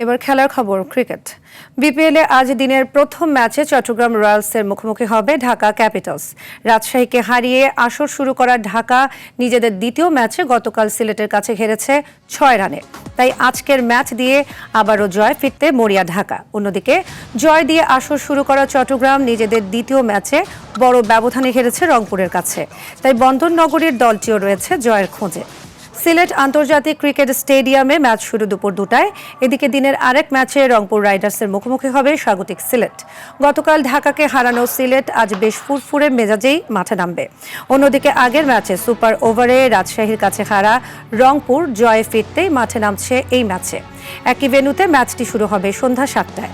এবার খেলার খবর ক্রিকেট। বিপিএলে আজ দিনের প্রথম ম্যাচে চট্টগ্রাম রয়্যালসের মুখোমুখি হবে ঢাকা ক্যাপিটালস। রাজশাহীকে হারিয়ে আসর শুরু করা ঢাকা নিজেদের দ্বিতীয় ম্যাচে গতকাল সিলেটের কাছে হেরেছে 6 রানে। তাই আজকের ম্যাচ দিয়ে আবারও জয় ফিরতে মরিয়া ঢাকা। অন্যদিকে জয় দিয়ে আসর শুরু করা চট্টগ্রাম নিজেদের দ্বিতীয় ম্যাচে বড় ব্যবধানে হেরেছে রংপুরের কাছে। তাই বন্দরনগরীর দলটিও রয়েছে জয়ের খোঁজে। সিলেট আন্তর্জাতিক ক্রিকেট স্টেডিয়ামে ম্যাচ শুরু দুপুর 2টায়। এদিকে দিনের আরেক ম্যাচে রংপুর রাইডার্সের মুখোমুখি হবে স্বাগতিক সিলেট। গতকাল ঢাকাকে হারানো সিলেট আজ বেশ ফুরফুরে মেজাজেই মাঠে নামবে। অন্যদিকে আগের ম্যাচে সুপার ওভারে রাজশাহীর কাছে হারা রংপুর জয়ে ফিরতেই মাঠে নামছে এই ম্যাচে। একই ভেন্যুতে ম্যাচটি শুরু হবে সন্ধ্যা 7টায়।